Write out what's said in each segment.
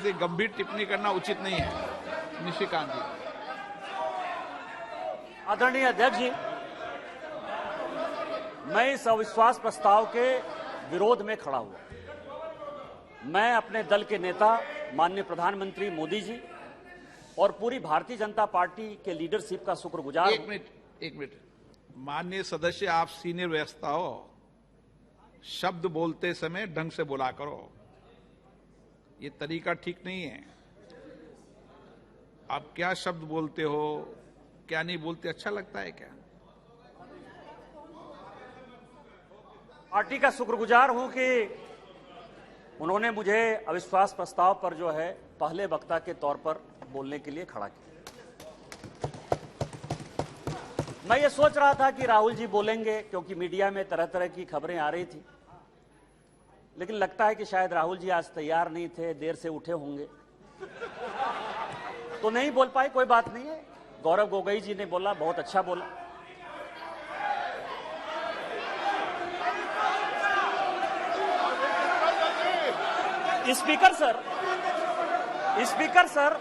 इसलिए गंभीर टिप्पणी करना उचित नहीं है। निशिकांत जी। आदरणीय अध्यक्ष जी, मैं इस अविश्वास प्रस्ताव के विरोध में खड़ा हुआ। मैं अपने दल के नेता माननीय प्रधानमंत्री मोदी जी और पूरी भारतीय जनता पार्टी के लीडरशिप का शुक्रगुजार हूं। एक मिनट माननीय सदस्य, आप सीनियर व्यवस्था हो, शब्द बोलते समय ढंग से बोला करो, ये तरीका ठीक नहीं है। आप क्या शब्द बोलते हो, क्या नहीं बोलते, अच्छा लगता है क्या? पार्टी का शुक्रगुजार हूं कि उन्होंने मुझे अविश्वास प्रस्ताव पर जो है पहले वक्ता के तौर पर बोलने के लिए खड़ा किया। मैं ये सोच रहा था कि राहुल जी बोलेंगे, क्योंकि मीडिया में तरह तरह की खबरें आ रही थी, लेकिन लगता है कि शायद राहुल जी आज तैयार नहीं थे, देर से उठे होंगे तो नहीं बोल पाए। कोई बात नहीं है, गौरव गोगोई जी ने बोला, बहुत अच्छा बोला। स्पीकर सर,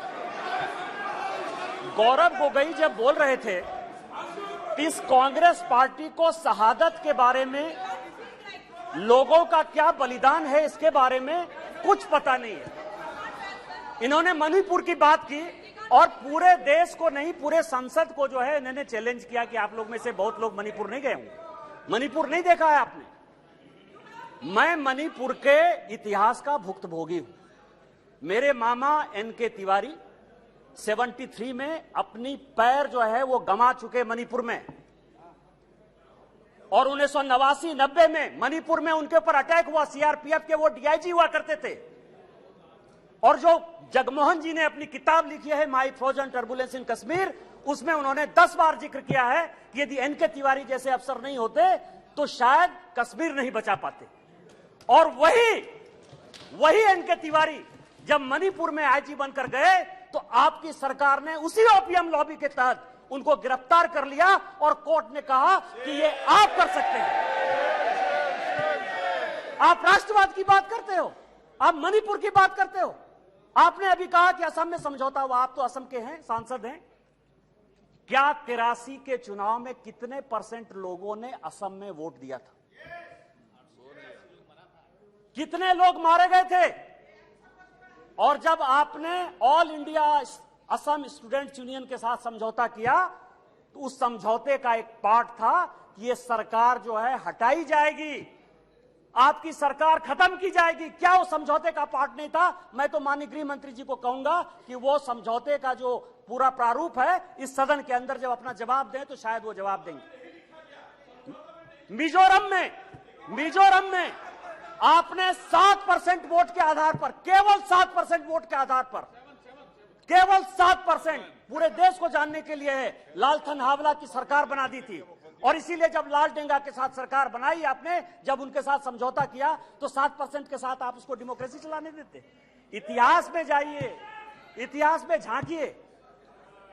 गौरव गोगोई जब बोल रहे थे, इस कांग्रेस पार्टी को शहादत के बारे में, लोगों का क्या बलिदान है इसके बारे में कुछ पता नहीं है। इन्होंने मणिपुर की बात की और पूरे देश को नहीं, पूरे संसद को जो है इन्होंने चैलेंज किया कि आप लोग में से बहुत लोग मणिपुर नहीं गए होंगे, मणिपुर नहीं देखा है आपने। मैं मणिपुर के इतिहास का भुक्तभोगी हूं। मेरे मामा एनके तिवारी 73 में अपनी पैर जो है वो गंवा चुके मणिपुर में, और 1989-90 में मणिपुर में उनके ऊपर अटैक हुआ। सीआरपीएफ के वो डीआईजी हुआ करते थे, और जो जगमोहन जी ने अपनी किताब लिखी है माई फ्रोजन टर्बुलेंस इन कश्मीर, उसमें उन्होंने 10 बार जिक्र किया है कि यदि एनके तिवारी जैसे अफसर नहीं होते तो शायद कश्मीर नहीं बचा पाते। और वही एनके तिवारी जब मणिपुर में आईजी बनकर गए तो आपकी सरकार ने उसी ओपीएम लॉबी के तहत उनको गिरफ्तार कर लिया और कोर्ट ने कहा कि ये आप कर सकते हैं। आप राष्ट्रवाद की बात करते हो, आप मणिपुर की बात करते हो। आपने अभी कहा कि असम में समझौता हुआ, आप तो असम के हैं, सांसद हैं। क्या 83 के चुनाव में कितने % लोगों ने असम में वोट दिया था? कितने लोग मारे गए थे? और जब आपने all India Assam students union के साथ समझौता किया तो उस समझौते का एक पार्ट था कि ये सरकार जो है हटाई जाएगी, आपकी सरकार खत्म की जाएगी। क्या वो समझौते का पार्ट नहीं था? मैं तो माननीय गृह मंत्री जी को कहूंगा कि वो समझौते का जो पूरा प्रारूप है इस सदन के अंदर जब अपना जवाब दें तो शायद वो जवाब देंगे। मिजोरम में आपने 7% वोट के आधार पर, केवल 7% वोट के आधार पर, केवल 7%, पूरे देश को जानने के लिए है, लालथन हावला की सरकार बना दी थी। और इसीलिए जब लाल डेंगा के साथ सरकार बनाई आपने, जब उनके साथ समझौता किया तो 7% के साथ आप उसको डेमोक्रेसी चलाने देते। इतिहास में जाइए, इतिहास में झांकिए,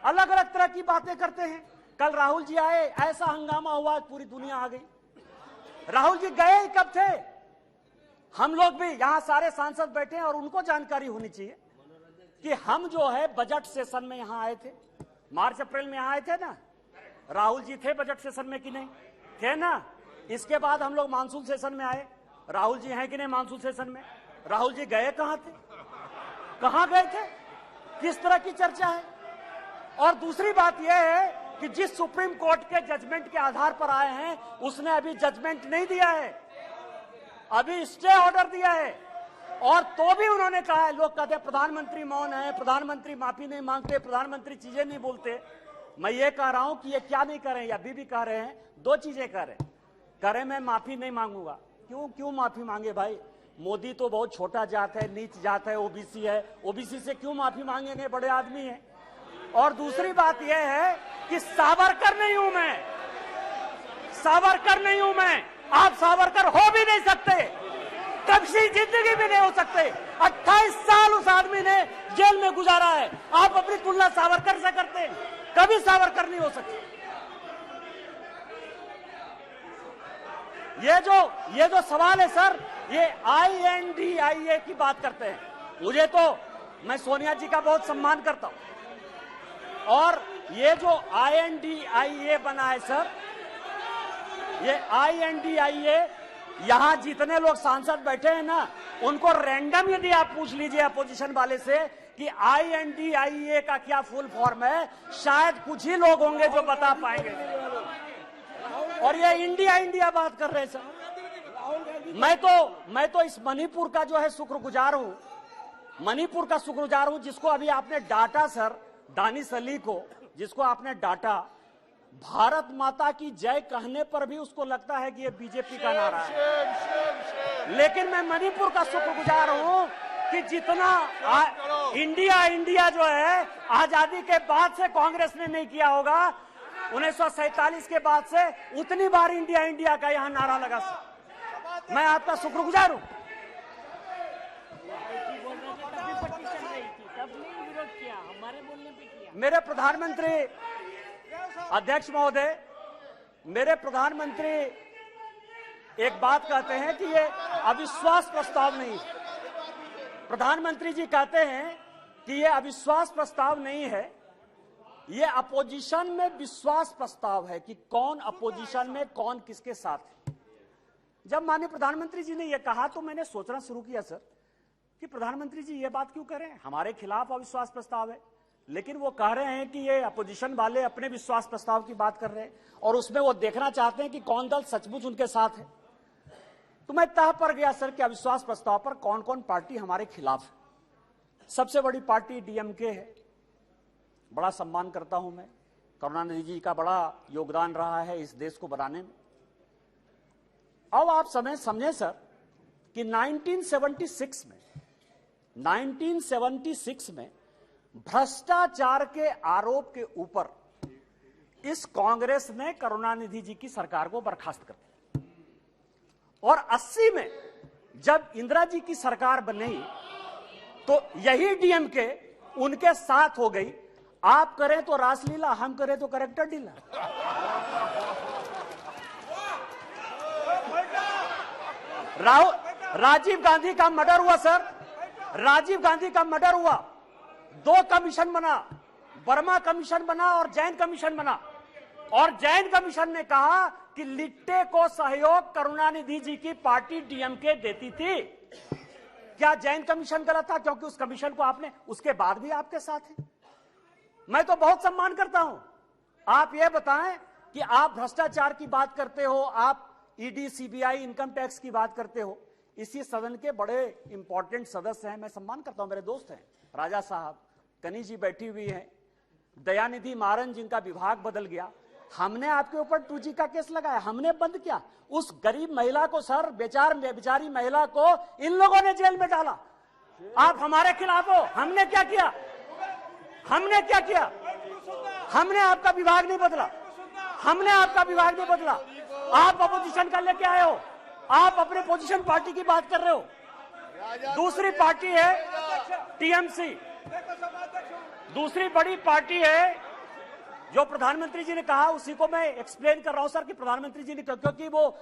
अलग अलग तरह की बातें करते हैं। कल राहुल जी आए, ऐसा हंगामा हुआ, पूरी दुनिया आ गई। राहुल जी गए कब थे? हम लोग भी यहां सारे सांसद बैठे हैं और उनको जानकारी होनी चाहिए कि हम जो है बजट सेशन में यहां आए थे, मार्च अप्रैल में यहां आए थे ना। राहुल जी थे बजट सेशन में कि नहीं थे ना? इसके बाद हम लोग मानसून सेशन में आए, राहुल जी हैं कि नहीं मानसून सेशन में? राहुल जी गए कहां थे, कहां गए थे, किस तरह की चर्चा है? और दूसरी बात यह है कि जिस सुप्रीम कोर्ट के जजमेंट के आधार पर आए हैं उसने अभी जजमेंट नहीं दिया है, अभी स्टे ऑर्डर दिया है। और तो भी उन्होंने कहा है, लोग कहते हैं प्रधानमंत्री मौन है, प्रधानमंत्री माफी नहीं मांगते, प्रधानमंत्री चीजें नहीं बोलते। मैं ये कह रहा हूं कि ये क्या नहीं कर रहे हैं, अभी भी कह रहे हैं, 2 चीजें कह रहे हैं। मैं माफी नहीं मांगूंगा। क्यों माफी मांगे भाई? मोदी तो बहुत छोटा जात है, नीच जात है, ओबीसी है, ओबीसी से क्यों माफी मांगेंगे, बड़े आदमी है। और दूसरी बात यह है कि सावरकर नहीं हूं मैं, सावरकर नहीं हूं मैं, आप सावरकर हो भी नहीं सकते, कभी जिंदगी भी नहीं हो सकते। 28 साल उस आदमी ने जेल में गुजारा है, आप अपनी तुलना सावरकर से करते हैं, कभी सावरकर नहीं हो सकते। ये जो सवाल है सर, ये INDIA की बात करते हैं। मुझे तो मैं सोनिया जी का बहुत सम्मान करता हूं। और ये जो INDIA बना है सर, ये INDIA, यहां जितने लोग सांसद बैठे हैं ना, उनको रैंडम यदि आप पूछ लीजिए अपोजिशन वाले से कि INDIA का क्या फुल फॉर्म है, शायद कुछ ही लोग होंगे जो बता पाएंगे। और ये इंडिया इंडिया बात कर रहे हैं सर। मैं तो इस मणिपुर का जो है शुक्रगुजार हूं, मणिपुर का शुक्रगुजार हूं, जिसको अभी आपने डांटा सर, दानिश अली को, जिसको आपने डांटा, भारत माता की जय कहने पर भी उसको लगता है कि ये बीजेपी का नारा है। लेकिन मैं मणिपुर का शुक्रगुजार हूं कि जितना इंडिया इंडिया जो है आजादी के बाद से कांग्रेस ने नहीं किया होगा, 1947 के बाद से उतनी बार इंडिया इंडिया का यहां नारा लगा सर। मैं आपका शुक्रगुजार हूं। मेरे प्रधानमंत्री अध्यक्ष महोदय, मेरे प्रधानमंत्री एक बात कहते हैं कि ये अविश्वास प्रस्ताव नहीं है। प्रधानमंत्री जी कहते हैं कि ये अविश्वास प्रस्ताव नहीं है, ये अपोजिशन में विश्वास प्रस्ताव है कि कौन अपोजिशन में कौन किसके साथ है। जब माननीय प्रधानमंत्री जी ने यह कहा तो मैंने सोचना शुरू किया सर कि प्रधानमंत्री जी ये बात क्यों कर रहे हैं, हमारे खिलाफ अविश्वास प्रस्ताव है, लेकिन वो कह रहे हैं कि ये अपोजिशन वाले अपने विश्वास प्रस्ताव की बात कर रहे हैं और उसमें वो देखना चाहते हैं कि कौन दल सचमुच उनके साथ है। तो मैं तह पर गया सर कि अविश्वास प्रस्ताव पर कौन कौन पार्टी हमारे खिलाफ है। सबसे बड़ी पार्टी DMK है, बड़ा सम्मान करता हूं मैं, करुणानिधि जी का बड़ा योगदान रहा है इस देश को बनाने में। अब आप समझे सर कि 1976 में भ्रष्टाचार के आरोप के ऊपर इस कांग्रेस ने करुणानिधि जी की सरकार को बर्खास्त कर दिया और 80 में जब इंदिरा जी की सरकार बनी तो यही DMK उनके साथ हो गई। आप करें तो रासलीला, हम करें तो करेक्टर ढीला। राजीव गांधी का मर्डर हुआ सर, राजीव गांधी का मर्डर हुआ, 2 कमीशन बना, वर्मा कमीशन बना और जैन कमीशन बना। और जैन कमीशन ने कहा कि लिट्टे को सहयोग करुणानिधि जी की पार्टी DMK देती थी। क्या जैन कमीशन गलत था? क्योंकि उस कमीशन को आपने उसके बाद भी आपके साथ है। मैं तो बहुत सम्मान करता हूं। आप ये बताएं कि आप भ्रष्टाचार की बात करते हो, आप ED CBI इनकम टैक्स की बात करते हो, इसी सदन के बड़े इंपॉर्टेंट सदस्य हैं, मैं सम्मान करता हूं, मेरे दोस्त हैं, राजा साहब, कनी जी बैठी हुई हैं, दयानिधि मारन जिनका विभाग बदल गया। हमने आपके ऊपर 2G का केस लगाया, हमने बंद किया। उस गरीब महिला को सर, बेचारी महिला को इन लोगों ने जेल में डाला। आप हमारे खिलाफ हो। हमने क्या किया? हमने क्या किया? हमने आपका विभाग नहीं बदला, हमने आपका विभाग नहीं बदला। आप अपोजिशन का लेके आए हो, आप अपने पोजीशन पार्टी की बात कर रहे हो। दूसरी पार्टी है TMC, दूसरी बड़ी पार्टी है जो प्रधानमंत्री जी ने कहा, उसी को मैं एक्सप्लेन कर रहा हूं सर कि प्रधानमंत्री जी ने, क्योंकि वो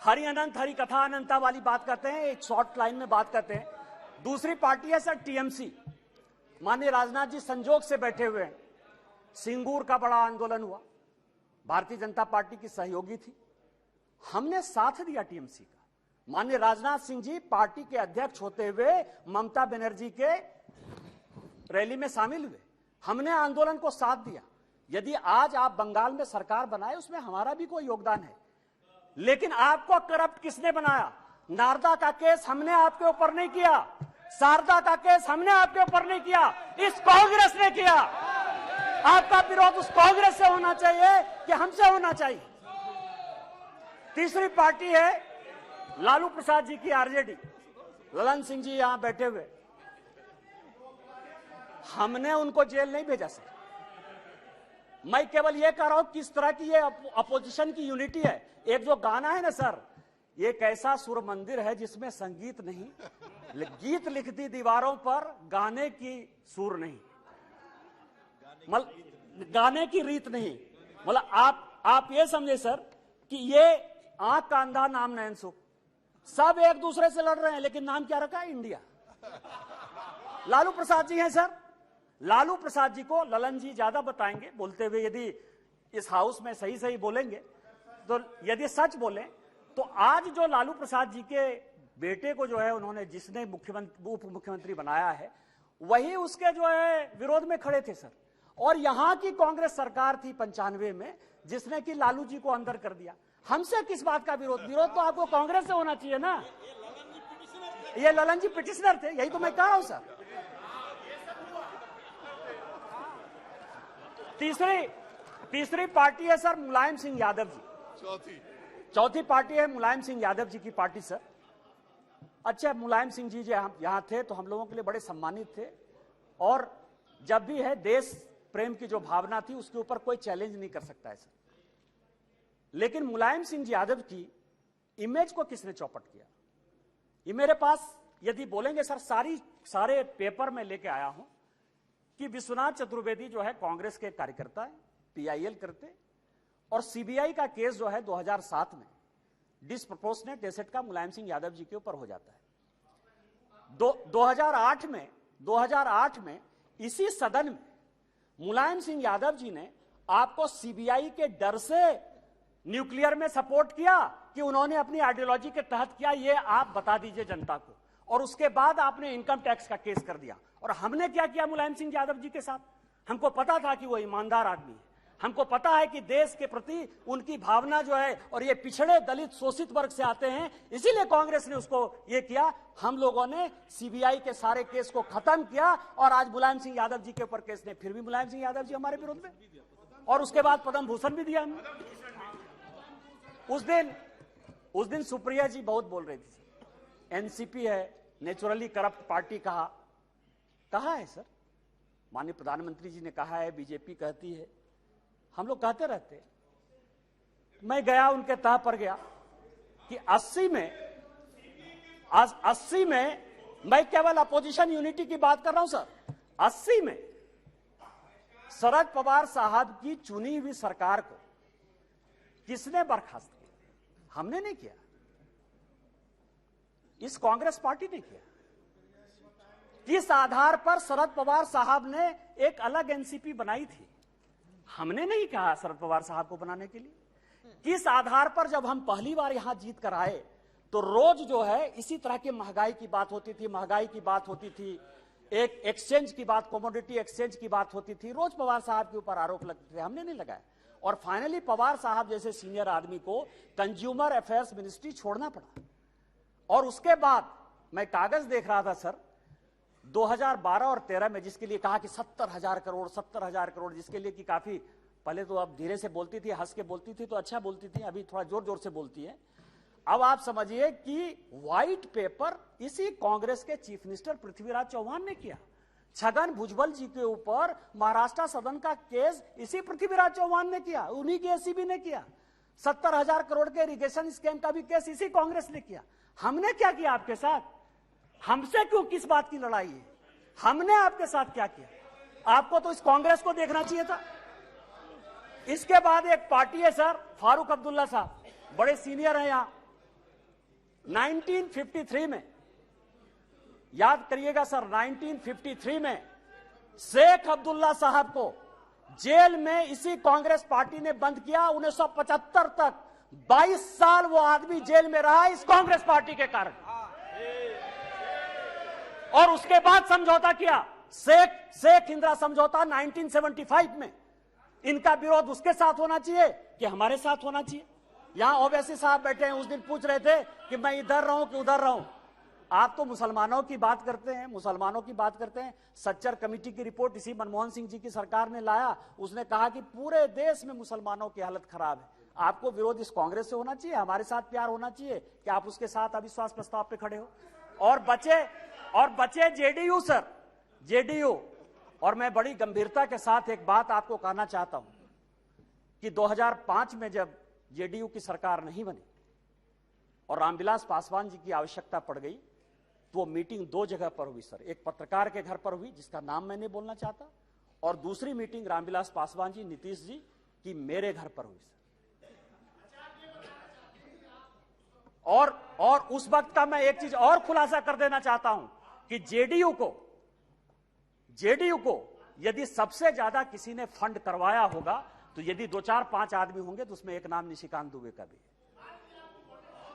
हरि अनंत हरि कथा अनंता वाली बात करते हैं, एक शॉर्ट लाइन में बात करते हैं। दूसरी पार्टी है सर TMC। माननीय राजनाथ जी संजोग से बैठे हुए हैं। सिंगूर का बड़ा आंदोलन हुआ, भारतीय जनता पार्टी की सहयोगी थी, हमने साथ दिया TMC का। माननीय राजनाथ सिंह जी पार्टी के अध्यक्ष होते हुए ममता बनर्जी के रैली में शामिल हुए, हमने आंदोलन को साथ दिया। यदि आज आप बंगाल में सरकार बनाए, उसमें हमारा भी कोई योगदान है, लेकिन आपको करप्ट किसने बनाया? नारदा का केस हमने आपके ऊपर नहीं किया, शारदा का केस हमने आपके ऊपर नहीं किया, इस कांग्रेस ने किया। आपका विरोध उस कांग्रेस से होना चाहिए कि हमसे होना चाहिए? तीसरी पार्टी है लालू प्रसाद जी की RJD, ललन सिंह जी यहां बैठे हुए, हमने उनको जेल नहीं भेजा सर। मैं केवल यह कह रहा हूं किस तरह की ये अपोजिशन की यूनिटी है। एक जो गाना है ना सर, ये कैसा सुर मंदिर है जिसमें संगीत नहीं, गीत लिख दी दीवारों पर, गाने की सुर नहीं, गाने की रीत नहीं। मतलब आप ये समझे सर कि ये आंख का अंधा नाम नयन सुख, सब एक दूसरे से लड़ रहे हैं, लेकिन नाम क्या रखा है? इंडिया। लालू प्रसाद जी हैं सर। लालू प्रसाद जी को ललन जी ज्यादा बताएंगे बोलते हुए। यदि इस हाउस में सही सही बोलेंगे तो, यदि सच बोले तो आज जो लालू प्रसाद जी के बेटे को जो है उन्होंने जिसने मुख्यमंत्री उप मुख्यमंत्री बनाया है वही उसके जो है विरोध में खड़े थे सर। और यहां की कांग्रेस सरकार थी 95 में जिसने कि लालू जी को अंदर कर दिया। हमसे किस बात का विरोध? विरोध तो आपको कांग्रेस से होना चाहिए ना। ये ललन जी पिटिशनर थे, यही तो मैं कह रहा हूं सर। तीसरी पार्टी है सर मुलायम सिंह यादव जी। चौथी पार्टी है मुलायम सिंह यादव जी की पार्टी सर। अच्छा, मुलायम सिंह जी यहां थे तो हम लोगों के लिए बड़े सम्मानित थे, और जब भी है देश प्रेम की जो भावना थी उसके ऊपर कोई चैलेंज नहीं कर सकता है सर। लेकिन मुलायम सिंह जी यादव की इमेज को किसने चौपट किया? ये मेरे पास यदि बोलेंगे सर सारे पेपर में लेके आया हूं कि विश्वनाथ चतुर्वेदी जो है कांग्रेस के कार्यकर्ता है, पीआईएल करते, और सीबीआई का केस जो है 2007 में डिसप्रोपोर्शनेट एसेट का मुलायम सिंह यादव जी के ऊपर हो जाता है। 2008 में इसी सदन में मुलायम सिंह यादव जी ने आपको सीबीआई के डर से न्यूक्लियर में सपोर्ट किया कि उन्होंने अपनी आइडियोलॉजी के तहत किया, ये आप बता दीजिए जनता को। और उसके बाद आपने इनकम टैक्स का केस कर दिया। और हमने क्या किया मुलायम सिंह यादव जी के साथ? हमको पता था कि वो ईमानदार आदमी है, हमको पता है कि देश के प्रति उनकी भावना जो है, और ये पिछड़े दलित शोषित वर्ग से आते हैं, इसीलिए कांग्रेस ने उसको ये किया। हम लोगों ने सीबीआई के सारे केस को खत्म किया, और आज मुलायम सिंह यादव जी के ऊपर केस ने, फिर भी मुलायम सिंह यादव जी हमारे विरोध में, और उसके बाद पद्म भूषण भी दिया हमने। उस दिन सुप्रिया जी बहुत बोल रही थी, एनसीपी है नेचुरली करप्ट पार्टी। कहा है सर? माननीय प्रधानमंत्री जी ने कहा है, बीजेपी कहती है, हम लोग कहते रहते। मैं गया उनके तह पर गया कि 80 में मैं केवल अपोजिशन यूनिटी की बात कर रहा हूं सर। 80 में शरद पवार साहब की चुनी हुई सरकार को किसने बर्खास्त किया? हमने नहीं किया, इस कांग्रेस पार्टी ने किया। किस आधार पर शरद पवार साहब ने एक अलग एनसीपी बनाई थी? हमने नहीं कहा शरद पवार साहब को बनाने के लिए। किस आधार पर जब हम पहली बार यहां जीत कर आए तो रोज जो है इसी तरह की महंगाई की बात होती थी, एक एक्सचेंज की बात, कमोडिटी एक्सचेंज की बात होती थी, रोज पवार साहब के ऊपर आरोप लगते थे, हमने नहीं लगाया। और फाइनली पवार साहब जैसे सीनियर आदमी को कंज्यूमर अफेयर्स मिनिस्ट्री छोड़ना पड़ा। और उसके बाद मैं कागज देख रहा था सर, 2012 और 13 में जिसके लिए कहा कि 70,000 करोड़, जिसके लिए कि काफी पहले तो अब धीरे से बोलती थी, हंस के बोलती थी तो अच्छा बोलती थी, अभी थोड़ा जोर जोर से बोलती है। अब आप समझिए कि व्हाइट पेपर इसी कांग्रेस के चीफ मिनिस्टर पृथ्वीराज चौहान ने किया। छगन भुजबल जी के ऊपर महाराष्ट्र सदन का केस इसी पृथ्वीराज चौहान ने किया, उन्हीं के एसीबी ने किया। 70,000 करोड़ के इरिगेशन स्कैम का भी केस इसी कांग्रेस ने किया। हमने क्या किया आपके साथ? हमसे क्यों किस बात की लड़ाई है? हमने आपके साथ क्या किया? आपको तो इस कांग्रेस को देखना चाहिए था। इसके बाद एक पार्टी है सर, फारूक अब्दुल्ला साहब, बड़े सीनियर हैं यहां। 1953 में, याद करिएगा सर, 1953 में शेख अब्दुल्ला साहब को जेल में इसी कांग्रेस पार्टी ने बंद किया। 1975 तक 22 साल वो आदमी जेल में रहा इस कांग्रेस पार्टी के कारण। और उसके बाद समझौता किया, शेख इंदिरा समझौता 1975 में। इनका विरोध उसके साथ होना चाहिए कि हमारे साथ होना चाहिए? यहां ओवैसी साहब बैठे हैं, उस दिन पूछ रहे थे कि मैं इधर रहूं कि उधर रहूं। आप तो मुसलमानों की बात करते हैं, सच्चर कमेटी की रिपोर्ट इसी मनमोहन सिंह जी की सरकार ने लाया। उसने कहा कि पूरे देश में मुसलमानों की हालत खराब है। आपको विरोध इस कांग्रेस से होना चाहिए, हमारे साथ प्यार होना चाहिए कि आप उसके साथ अविश्वास प्रस्ताव पे खड़े हो। और बचे जेडीयू सर, जेडीयू। और मैं बड़ी गंभीरता के साथ एक बात आपको कहना चाहता हूं कि 2005 में जब जेडीयू की सरकार नहीं बनी और रामविलास पासवान जी की आवश्यकता पड़ गई, तो वो मीटिंग 2 जगह पर हुई सर। एक पत्रकार के घर पर हुई जिसका नाम मैं नहीं बोलना चाहता, और दूसरी मीटिंग रामविलास पासवान जी, नीतीश जी की मेरे घर पर हुई सर। और उस वक्त का मैं एक चीज और खुलासा कर देना चाहता हूं कि जेडीयू को जेडीयू को यदि सबसे ज्यादा किसी ने फंड करवाया होगा तो यदि 2, 4, 5 आदमी होंगे तो उसमें एक नाम निशिकांत दुबे का भी है।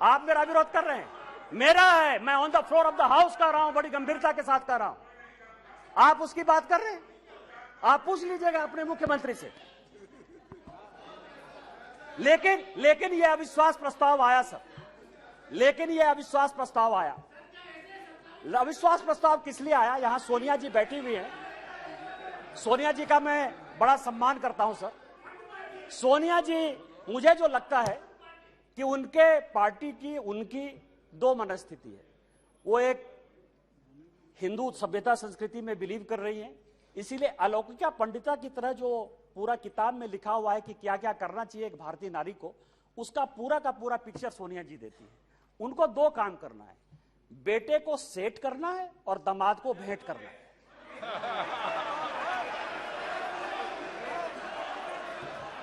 आप मेरा विरोध कर रहे हैं, मेरा है, मैं on the floor of the house कर रहा हूं, बड़ी गंभीरता के साथ कर रहा हूं। आप उसकी बात कर रहे हैं, आप पूछ लीजिएगा अपने मुख्यमंत्री से। लेकिन यह अविश्वास प्रस्ताव आया सर, लेकिन यह अविश्वास प्रस्ताव आया। अविश्वास प्रस्ताव किस लिए आया? यहां सोनिया जी बैठी हुई हैं, सोनिया जी का मैं बड़ा सम्मान करता हूं सर। सोनिया जी, मुझे जो लगता है कि उनके पार्टी की उनकी दो मनस्थिति है। वो एक हिंदू सभ्यता संस्कृति में बिलीव कर रही हैं, इसीलिए अलौकिका पंडिता की तरह जो पूरा किताब में लिखा हुआ है कि क्या क्या करना चाहिए एक भारतीय नारी को, उसका पूरा का पूरा पिक्चर सोनिया जी देती है। उनको दो काम करना है, बेटे को सेट करना है और दामाद को भेंट करना है।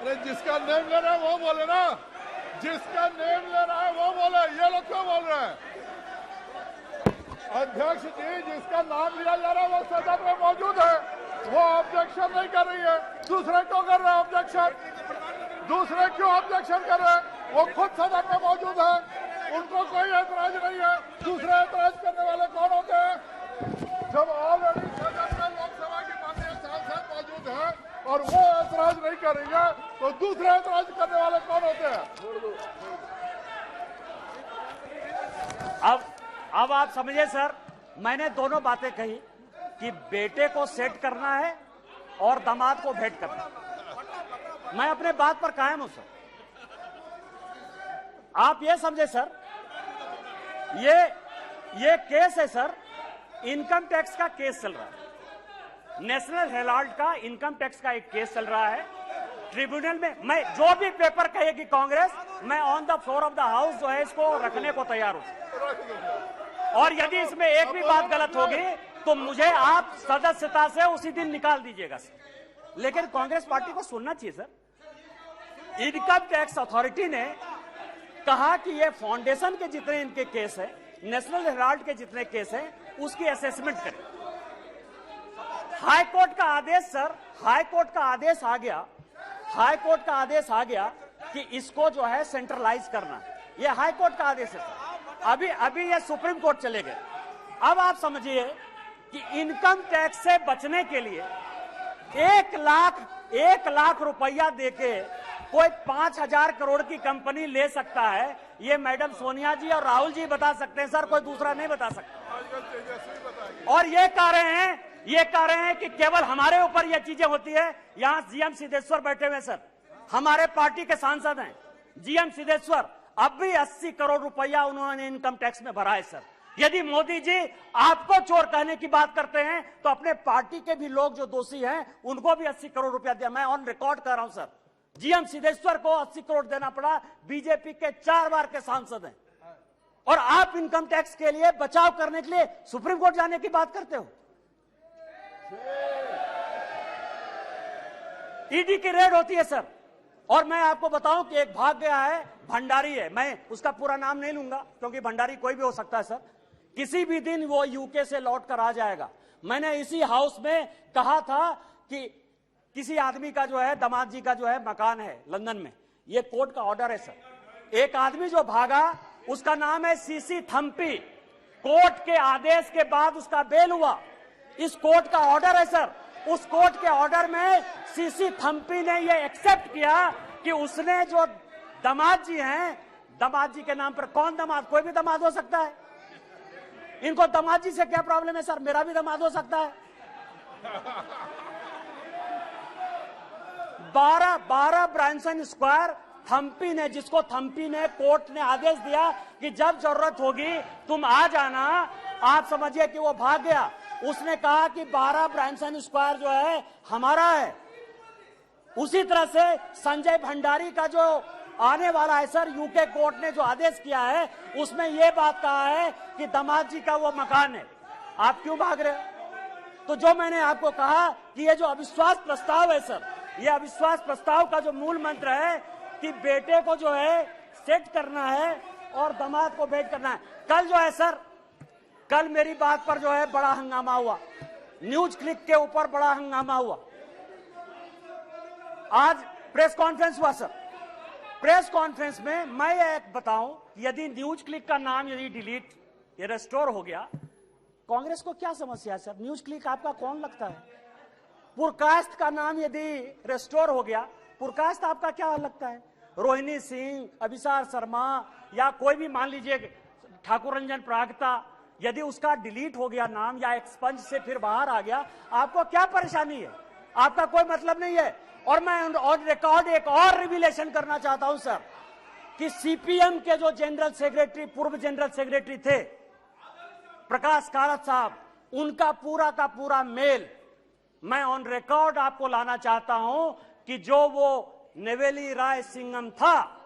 अरे जिसका नेम ले रहा है वो बोले ना, जिसका नेम ले रहा है वो बोले, ये लोग क्यों बोल रहे हैं? अध्यक्ष जी, जिसका नाम लिया जा रहा है वो सदन में मौजूद है, वो ऑब्जेक्शन नहीं कर रही है। दूसरे क्यों कर रहे हैं ऑब्जेक्शन? दूसरे क्यों ऑब्जेक्शन कर रहे हैं? वो खुद सदन में मौजूद है, उनको कोई ऐतराज नहीं है। दूसरे ऐतराज करने वाले कौन होते हैं? जब ऑलरेडी सदन में लोकसभा की माननीय सांसद मौजूद है और वो ऐतराज नहीं करेंगे तो दूसरे ऐतराज करने वाले कौन होते हैं? अब आप समझिए सर, मैंने दोनों बातें कही कि बेटे को सेट करना है और दामाद को भेंट करना है। मैं अपने बात पर कायम हूं सर। आप ये समझे सर, ये केस है सर, इनकम टैक्स का केस चल रहा है। नेशनल हेराल्ड का इनकम टैक्स का एक केस चल रहा है ट्रिब्यूनल में। मैं जो भी पेपर कहेगी कांग्रेस, मैं on the floor of the house जो है इसको रखने को तैयार हूं। और यदि इसमें एक भी बात गलत होगी तो मुझे आप सदस्यता से उसी दिन निकाल दीजिएगा सर। लेकिन कांग्रेस पार्टी को सुनना चाहिए सर। इनकम टैक्स अथॉरिटी ने कहा कि ये फाउंडेशन के जितने इनके केस है, नेशनल हेराल्ड के जितने केस हैं, उसकी असेसमेंट करें। हाई कोर्ट का आदेश सर, हाई कोर्ट का आदेश आ गया, हाई कोर्ट का आदेश आ गया कि इसको जो है सेंट्रलाइज करना। ये हाई कोर्ट का आदेश है सर। अभी ये सुप्रीम कोर्ट चले गए। अब आप समझिए कि इनकम टैक्स से बचने के लिए 1 लाख रुपया देके कोई 5,000 करोड़ की कंपनी ले सकता है। ये मैडम सोनिया जी और राहुल जी बता सकते हैं सर, कोई दूसरा नहीं बता सकता। और ये कह रहे हैं कि केवल हमारे ऊपर ये चीजें होती है। यहां जीएम सिद्धेश्वर बैठे हुए सर, हमारे पार्टी के सांसद हैं जीएम सिद्धेश्वर। अब भी 80 करोड़ रुपया उन्होंने इनकम टैक्स में भरा है सर। यदि मोदी जी आपको चोर कहने की बात करते हैं तो अपने पार्टी के भी लोग जो दोषी हैं उनको भी 80 करोड़ रुपया दिया। मैं ऑन रिकॉर्ड कर रहा हूं सर, जीएम सिद्धेश्वर को 80 करोड़ देना पड़ा। बीजेपी के 4 बार के सांसद हैं और आप इनकम टैक्स के लिए बचाव करने के लिए सुप्रीम कोर्ट जाने की बात करते हो। ईडी की रेड होती है सर। और मैं आपको बताऊं कि एक भाग गया है, भंडारी है, मैं उसका पूरा नाम नहीं लूंगा क्योंकि भंडारी कोई भी हो सकता है सर। किसी भी दिन वो यूके से लौट कर आ जाएगा। मैंने इसी हाउस में कहा था कि किसी आदमी का जो है, दामाद जी का जो है मकान है लंदन में, ये कोर्ट का ऑर्डर है सर। एक आदमी जो भागा उसका नाम है सीसी थम्पी। कोर्ट के आदेश के बाद उसका बेल हुआ। इस कोर्ट का ऑर्डर है सर। उस कोर्ट के ऑर्डर में सीसी थम्पी ने यह एक्सेप्ट किया कि उसने जो दामाद जी हैं, दामाद जी के नाम पर कौन दामाद, कोई भी दामाद हो सकता है। इनको दामाद जी से क्या प्रॉब्लम है सर? मेरा भी दामाद हो सकता है। 12 ब्रांसन स्क्वायर थम्पी ने, जिसको थम्पी ने, कोर्ट ने आदेश दिया कि जब जरूरत होगी तुम आ जाना। आप समझिए कि वो भाग गया। उसने कहा कि 12 ब्रांसन स्क्वायर जो है हमारा है। उसी तरह से संजय भंडारी का जो आने वाला है सर, यूके कोर्ट ने जो आदेश किया है उसमें यह बात कहा है कि दामाद जी का वो मकान है। आप क्यों भाग रहे हो? तो जो मैंने आपको कहा कि ये जो अविश्वास प्रस्ताव है सर, ये अविश्वास प्रस्ताव का जो मूल मंत्र है कि बेटे को जो है सेट करना है और दामाद को भेंट करना है। कल जो है सर, कल मेरी बात पर जो है बड़ा हंगामा हुआ। न्यूज क्लिक के ऊपर बड़ा हंगामा हुआ। आज प्रेस कॉन्फ्रेंस हुआ सर। प्रेस कॉन्फ्रेंस में मैं एक बताऊं, यदि न्यूज क्लिक का नाम यदि डिलीट या रेस्टोर हो गया, कांग्रेस को क्या समस्या है सर? न्यूज क्लिक आपका कौन लगता है? पुरकास्ट का नाम यदि रेस्टोर हो गया, पुरकास्ट आपका क्या लगता है? रोहिणी सिंह, अभिसार शर्मा या कोई भी मान लीजिए ठाकुर रंजन प्रागता, यदि उसका डिलीट हो गया नाम या एक्सपंज से फिर बाहर आ गया, आपको क्या परेशानी है? आपका कोई मतलब नहीं है। और मैं ऑन रिकॉर्ड एक और रिविलेशन करना चाहता हूं सर, कि सीपीएम के जो जनरल सेक्रेटरी, पूर्व जनरल सेक्रेटरी थे प्रकाश कारात साहब, उनका पूरा का पूरा मेल मैं ऑन रिकॉर्ड आपको लाना चाहता हूं कि जो वो नेवेली राय सिंघम था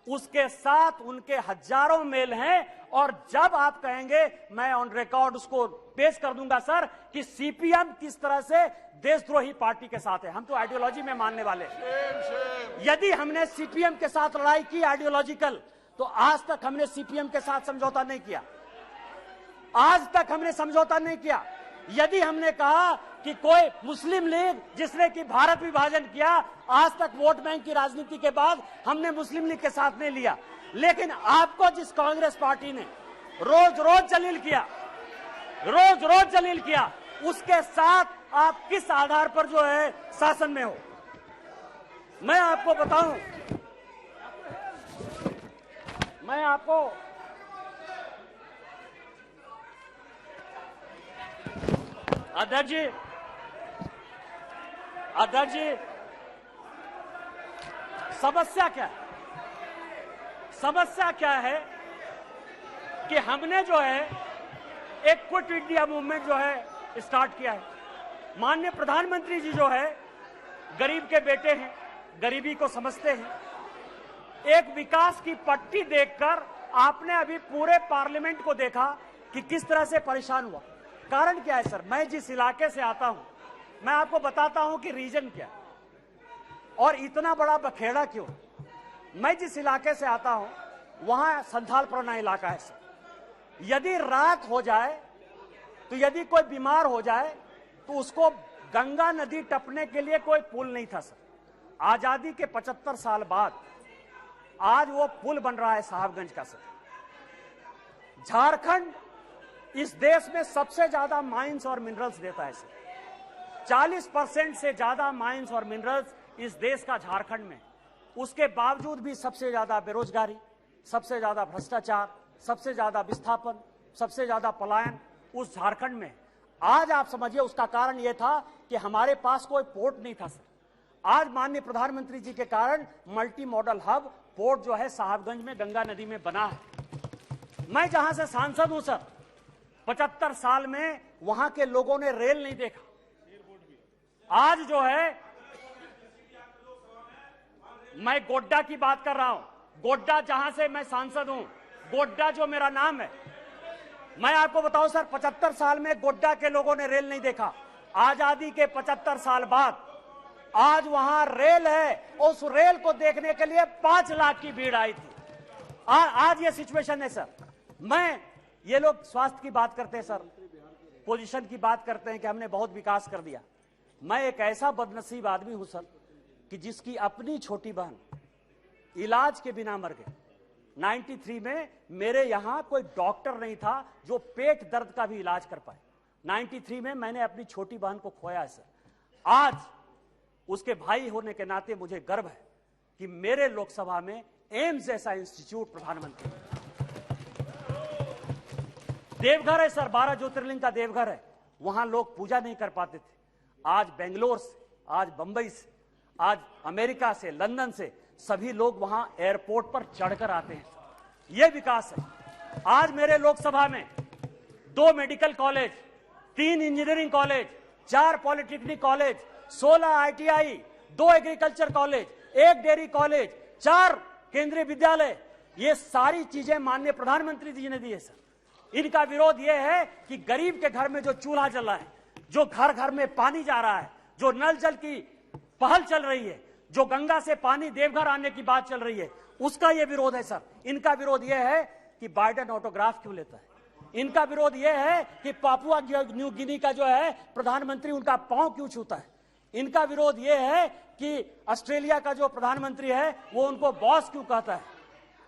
उसके साथ उनके हजारों मेल हैं। और जब आप कहेंगे मैं ऑन रिकॉर्ड उसको पेश कर दूंगा सर कि सीपीएम किस तरह से देशद्रोही पार्टी के साथ है। हम तो आइडियोलॉजी में मानने वाले हैं। यदि हमने सीपीएम के साथ लड़ाई की आइडियोलॉजिकल, तो आज तक हमने सीपीएम के साथ समझौता नहीं किया। आज तक हमने समझौता नहीं किया। यदि हमने कहा कि कोई मुस्लिम लीग जिसने कि भारत विभाजन किया, आज तक वोट बैंक की राजनीति के बाद हमने मुस्लिम लीग के साथ नहीं लिया। लेकिन आपको जिस कांग्रेस पार्टी ने रोज रोज जलील किया, उसके साथ आप किस आधार पर जो है शासन में हो? मैं आपको बताऊं, मैं आपको अध्यक्ष जी, समस्या क्या है कि हमने जो है एक क्विट इंडिया मूवमेंट जो है स्टार्ट किया है। माननीय प्रधानमंत्री जी जो है गरीब के बेटे हैं, गरीबी को समझते हैं। एक विकास की पट्टी देखकर आपने अभी पूरे पार्लियामेंट को देखा कि किस तरह से परेशान हुआ। कारण क्या है सर? मैं जिस इलाके से आता हूं, मैं आपको बताता हूं कि रीजन क्या है और इतना बड़ा बखेड़ा क्यों। मैं जिस इलाके से आता हूं वहां संथालपुरना इलाका है सर। यदि रात हो जाए तो यदि कोई बीमार हो जाए तो उसको गंगा नदी टपने के लिए कोई पुल नहीं था सर। आजादी के 75 साल बाद आज वो पुल बन रहा है साहबगंज का सर। झारखंड इस देश में सबसे ज्यादा माइंस और मिनरल्स देता है सर। 40% से ज्यादा माइंस और मिनरल्स इस देश का झारखंड में। उसके बावजूद भी सबसे ज्यादा बेरोजगारी, सबसे ज्यादा भ्रष्टाचार, सबसे ज्यादा विस्थापन, सबसे ज्यादा पलायन उस झारखंड में। आज आप समझिए उसका कारण यह था कि हमारे पास कोई पोर्ट नहीं था सर। आज माननीय प्रधानमंत्री जी के कारण मल्टी मॉडल हब पोर्ट जो है साहबगंज में गंगा नदी में बना है। मैं जहां से सांसद हूं सर, 75 साल में वहां के लोगों ने रेल नहीं देखा। आज जो है मैं गोड्डा की बात कर रहा हूं, गोड्डा जहां से मैं सांसद हूं, गोड्डा जो मेरा नाम है, मैं आपको बताऊं सर 75 साल में गोड्डा के लोगों ने रेल नहीं देखा। आजादी के 75 साल बाद आज वहां रेल है। उस रेल को देखने के लिए 5 लाख की भीड़ आई थी। आज ये सिचुएशन है सर। ये लोग स्वास्थ्य की बात करते हैं सर, पोजीशन की बात करते हैं कि हमने बहुत विकास कर दिया। मैं एक ऐसा बदनसीब आदमी हूं सर कि जिसकी अपनी छोटी बहन इलाज के बिना मर गई। 93 में मेरे यहां कोई डॉक्टर नहीं था जो पेट दर्द का भी इलाज कर पाए। 93 में मैंने अपनी छोटी बहन को खोया है सर। आज उसके भाई होने के नाते मुझे गर्व है कि मेरे लोकसभा में एम्स जैसा इंस्टीट्यूट प्रधानमंत्री। देवघर है सर, 12 ज्योतिर्लिंग का देवघर है, वहां लोग पूजा नहीं कर पाते थे। आज बेंगलोर से, आज बंबई से, आज अमेरिका से, लंदन से सभी लोग वहां एयरपोर्ट पर चढ़कर आते हैं। यह विकास है। आज मेरे लोकसभा में 2 medical college, 3 engineering college, 4 polytechnic college, 16 ITI, 2 agriculture college, 1 dairy college, 4 केंद्रीय विद्यालय, ये सारी चीजें माननीय प्रधानमंत्री जी ने दी है सर। इनका विरोध यह है कि गरीब के घर में जो चूल्हा जल रहा है, जो घर घर में पानी जा रहा है, जो नल जल की पहल चल रही है, जो गंगा से पानी देवघर आने की बात चल रही है, उसका यह विरोध है सर। इनका विरोध यह है कि बाइडेन ऑटोग्राफ क्यों लेता है, इनका विरोध यह है कि पापुआ न्यू गिनी का जो है प्रधानमंत्री उनका पांव क्यों छूता है। इनका विरोध यह है कि ऑस्ट्रेलिया का जो प्रधानमंत्री है वो उनको बॉस क्यों कहता है।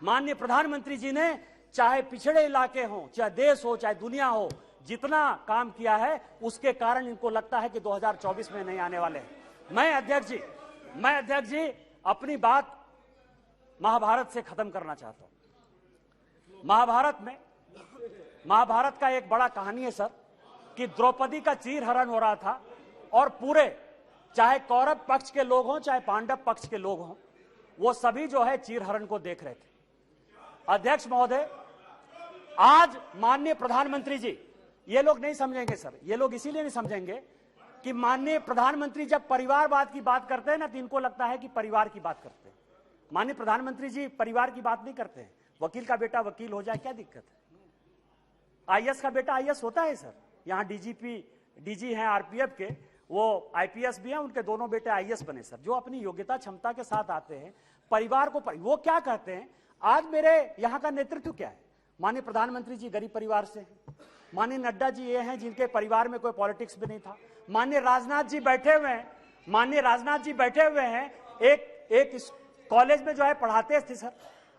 माननीय प्रधानमंत्री जी ने चाहे पिछड़े इलाके हो, चाहे देश हो, चाहे दुनिया हो, जितना काम किया है उसके कारण इनको लगता है कि 2024 में नहीं आने वाले हैं। मैं अध्यक्ष जी अपनी बात महाभारत से खत्म करना चाहता हूं। महाभारत का एक बड़ा कहानी है सर कि द्रौपदी का चीरहरण हो रहा था और पूरे चाहे कौरव पक्ष के लोग हों चाहे पांडव पक्ष के लोग हों, वो सभी जो है चीरहरण को देख रहे थे। अध्यक्ष महोदय, आज माननीय प्रधानमंत्री जी, ये लोग नहीं समझेंगे सर, ये लोग इसीलिए नहीं समझेंगे कि माननीय प्रधानमंत्री जब परिवारवाद की बात करते हैं ना तो इनको लगता है कि परिवार की बात करते हैं। माननीय प्रधानमंत्री जी परिवार की बात नहीं करते हैं। वकील का बेटा वकील हो जाए क्या दिक्कत है? आईएएस का बेटा आईएएस होता है सर। यहाँ डीजी हैं आरपीएफ के, वो आईपीएस भी हैं, उनके दोनों बेटे आईएएस बने सर, जो अपनी योग्यता क्षमता के साथ आते हैं। परिवार को वो क्या कहते हैं, आज मेरे यहाँ का नेतृत्व क्या है? माननीय प्रधानमंत्री जी गरीब परिवार से हैं। माननीय नड्डा जी ये हैं जिनके परिवार में कोई पॉलिटिक्स भी नहीं था। माननीय राजनाथ जी बैठे हुए हैं, एक कॉलेज में जो है पढ़ाते थे सर,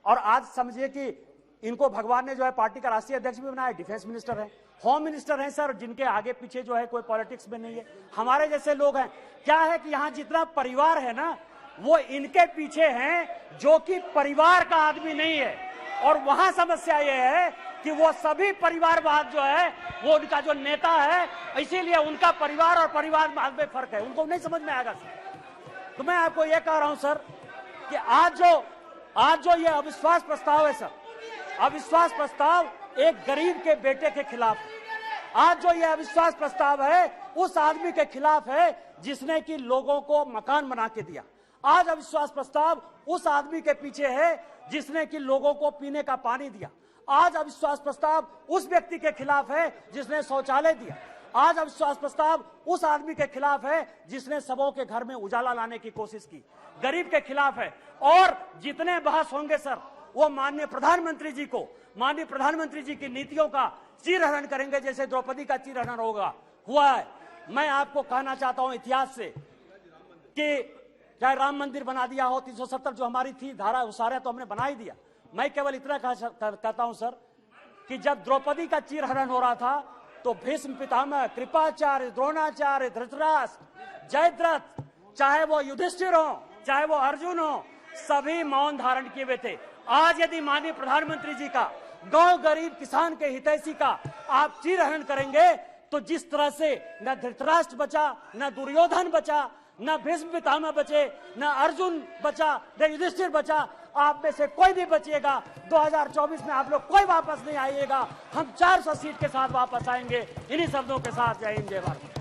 और आज समझिए कि इनको भगवान ने जो है पार्टी का राष्ट्रीय अध्यक्ष भी बनाया, डिफेंस मिनिस्टर है, होम मिनिस्टर है सर, जिनके आगे पीछे जो है कोई पॉलिटिक्स में नहीं है। हमारे जैसे लोग हैं। क्या है कि यहाँ जितना परिवार है ना वो इनके पीछे हैं जो कि परिवार का आदमी नहीं है। और वहां समस्या ये है कि वो सभी परिवारवाद जो है वो उनका जो नेता है, इसीलिए उनका परिवार और परिवारवाद में फर्क है, उनको नहीं समझ में आएगा सर। तो मैं आपको ये कह रहा हूं सर कि आज जो ये अविश्वास प्रस्ताव है सर, अविश्वास प्रस्ताव एक गरीब के बेटे के खिलाफ है। आज जो ये अविश्वास प्रस्ताव है उस आदमी के खिलाफ है जिसने कि लोगों को मकान बना के दिया। आज अविश्वास प्रस्ताव उस आदमी के पीछे है जिसने कि लोगों को पीने का पानी दिया। आज अविश्वास प्रस्ताव उस व्यक्ति के खिलाफ है जिसने शौचालय दिया। आज अविश्वास प्रस्ताव उस आदमी के खिलाफ है जिसने सबों के घर में उजाला लाने की कोशिश की, गरीब के खिलाफ है। और जितने बहस होंगे सर वो माननीय प्रधानमंत्री जी की नीतियों का चीरहरण करेंगे, जैसे द्रौपदी का चीरहरण हुआ है। मैं आपको कहना चाहता हूं इतिहास से कि चाहे राम मंदिर बना दिया हो, 370 जो हमारी थी धारा, वो सारा तो हमने बना ही दिया। मैं केवल इतना कहता हूं सर कि जब द्रौपदी का चीरहरण हो रहा था तो भीष्म पितामह, कृपाचार्य, द्रोणाचार्य, धृतराष्ट्र, जयद्रथ, चाहे वो युधिष्ठिर हो चाहे वो अर्जुन हो, सभी मौन धारण किए हुए थे। आज यदि माननीय प्रधानमंत्री जी का गांव गरीब किसान के हितैषी का आप चीरहरण करेंगे तो जिस तरह से न धृतराष्ट्र बचा, न दुर्योधन बचा, न भीष्म पितामह बचे, न अर्जुन बचा, न युधिष्ठिर बचा, आप में से कोई भी बचिएगा 2024 में आप लोग कोई वापस नहीं आइएगा। हम 400 सीट के साथ वापस आएंगे। इन्हीं शब्दों के साथ जय हिंद जय भारत।